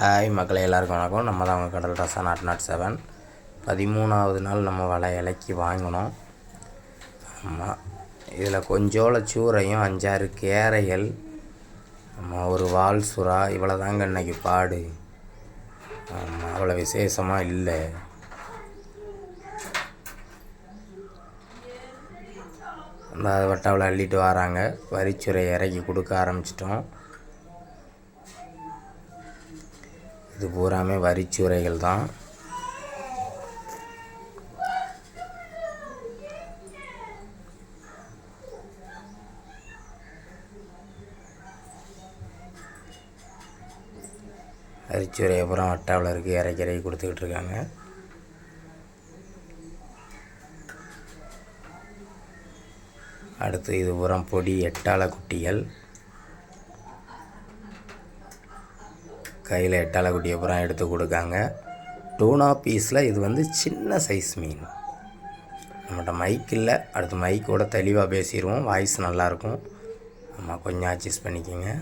Hi மக்களே, எல்லாருக்கும் வணக்கம். நம்ம தான் அவங்க கடல் ரசா நாட் 7 13வது நாள் நம்ம வலை இலைக்கு வாங்கினோம். ஆமாம், இதில் கொஞ்சோள சூறையும் 5-6 கேரைகள், நம்ம ஒரு வால் சுறா, இவ்வளோ தாங்க இன்றைக்கி பாடு. ஆமாம், அவ்வளோ விசேஷமாக இல்லை. அந்த வட்டாவில் அள்ளிட்டு வராங்க. வரிச்சுரை இறக்கி கொடுக்க ஆரம்பிச்சிட்டோம். இது பூராமே வரிச்சுரைகள் தான். வரிச்சுரை அப்புறம் வட்டாவில் இருக்குது, இறக்கி கொடுத்துக்கிட்டு இருக்காங்க. அடுத்து இது பூரா பொடி 8ஆள குட்டிகள். கையில் 8ஆள குட்டியை அப்புறம் எடுத்து கொடுக்காங்க. டூனா பீஸில் இது வந்து சின்ன சைஸ் மீன். நம்மகிட்ட மைக் இல்லை, அடுத்து மைக்கோட தெளிவாக பேசிடுவோம், வாய்ஸ் நல்லாயிருக்கும். ஆமாம், கொஞ்சம் அட்ஜஸ்ட் பண்ணிக்கோங்க.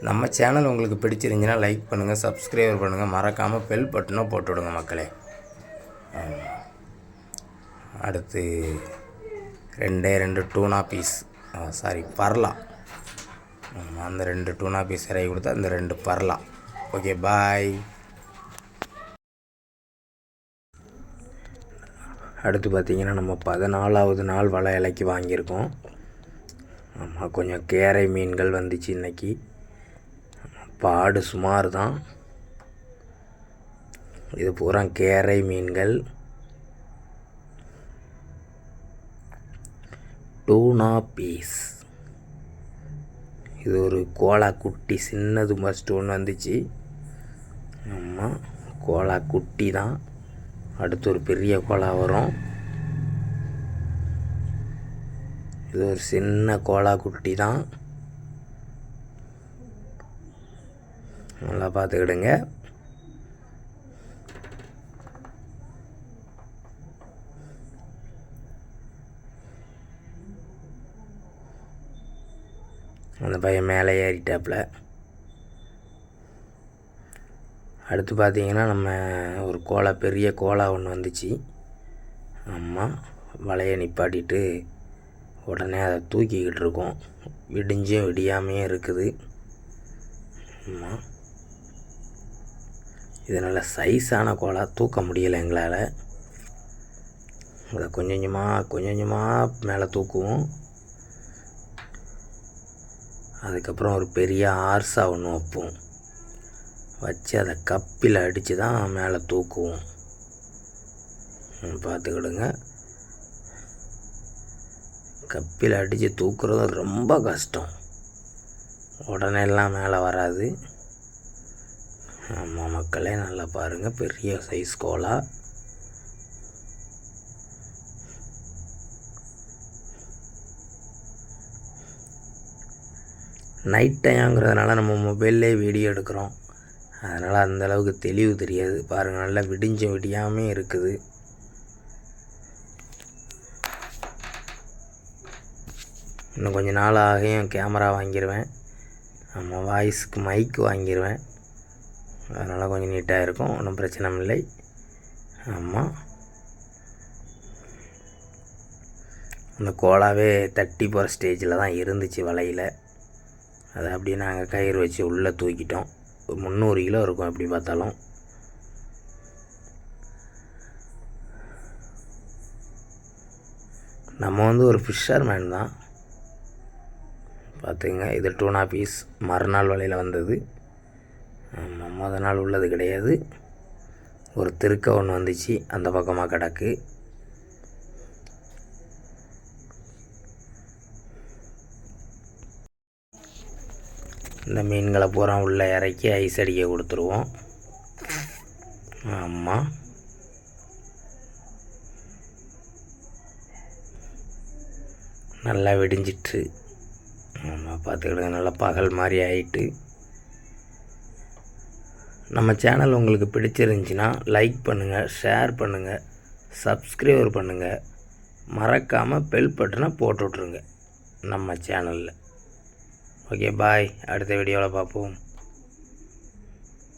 நம்ம சேனல் உங்களுக்கு பிடிச்சிருந்துச்சின்னா லைக் பண்ணுங்கள், சப்ஸ்கிரைபர் பண்ணுங்கள், மறக்காமல் பெல் பட்டனும் போட்டு விடுங்க மக்களே. அடுத்து 2 டூனா பீஸ், பரலா. அந்த 2 டூனா பீஸ் இறக்கி கொடுத்தா அந்த 2 பரலா. ஓகே, பாய். அடுத்து பார்த்திங்கன்னா நம்ம 14வது நாள் வலை இலைக்கு வாங்கியிருக்கோம். ஆமாம், கொஞ்சம் கேரை மீன்கள் வந்துச்சு இன்றைக்கி. பாடு சுமார் தான். இது பூரா கேரை மீன்கள். டூனா பீஸ். இது ஒரு கோலா குட்டி, சின்னது மஸ்ட் ஒன்று வந்துச்சு. ஆமாம், கோலா குட்டி தான். அடுத்து ஒரு பெரிய கோலா வரும். இது ஒரு சின்ன கோலா குட்டி தான். நல்லா பார்த்துக்கிடுங்க. அந்த பையன் மேலே ஏறிட்டாப்பில். அடுத்து பார்த்திங்கன்னா நம்ம ஒரு கோலா, பெரிய கோலா ஒன்று வந்துச்சு. ஆமாம், வலையை நிப்பாட்டிட்டு உடனே அதை தூக்கிக்கிட்டு இருக்கோம். விடிஞ்சும் விடியாமையும் இருக்குது. ஆமாம், இது நல்ல சைஸான கோலா, தூக்க முடியலை எங்களால். அதை கொஞ்சம் கொஞ்சமாக மேலே தூக்குவோம். அதுக்கப்புறம் ஒரு பெரிய ஆர்ஸா ஒன்று வைப்போம். வச்சு அதை கப்பில் அடித்து தான் மேலே தூக்குவோம். பார்த்துக்கிடுங்க. கப்பில் அடித்து தூக்குறது ரொம்ப கஷ்டம், உடனே எல்லாம் மேலே வராது. ஆமாம் மக்களே, நல்லா பாருங்கள், பெரிய சைஸ் கோலா. நைட் டைம்ங்கிறதுனால நம்ம மொபைல்லே வீடியோ எடுக்கிறோம், அதனால் அந்தளவுக்கு தெளிவு தெரியாது. பாருங்கள், நல்லா விடிஞ்சும் விடியாமல் இருக்குது. இன்னும் கொஞ்சம் நாள் ஆகியும் கேமரா வாங்கிடுவேன். நம்ம வாய்ஸுக்கு மைக்கு வாங்கிடுவேன், அதனால் கொஞ்சம் நீட்டாக இருக்கும், ஒன்றும் பிரச்சனை இல்லை. ஆமாம், அந்த கோலாவே தட்டி போகிற ஸ்டேஜில் தான் இருந்துச்சு வலையில். அதை அப்படியே நாங்கள் கயிறு வச்சு உள்ளே தூக்கிட்டோம். 300 கிலோ இருக்கும் எப்படி பார்த்தாலும். நம்ம வந்து ஒரு ஃபிஷர்மேன் தான், பார்த்துங்க. இது டூனா பீஸ் மறுநாள் வலையில் வந்தது. மொதல் நாள் உள்ளது கிடையாது. ஒரு திருக்க ஒன்று வந்துச்சு, அந்த பக்கமாக கிடக்கு. இந்த மீன்களை பூரா உள்ளே இறக்கி ஐஸ் அடிக்க கொடுத்துருவோம். ஆமாம், நல்லா விடிஞ்சிட்டு. ஆமாம், பார்த்துக்கிடுங்க, நல்லா பகல் மாதிரி ஆகிட்டு. நம்ம சேனல் உங்களுக்கு பிடிச்சிருந்துச்சின்னா லைக் பண்ணுங்கள், ஷேர் பண்ணுங்கள், சப்ஸ்கிரைபர் பண்ணுங்கள், மறக்காமல் பெல் பட்டனை போட்டு விட்ருங்க நம்ம சேனலில். ஓகே, பாய். அடுத்த வீடியோவில் பார்ப்போம்.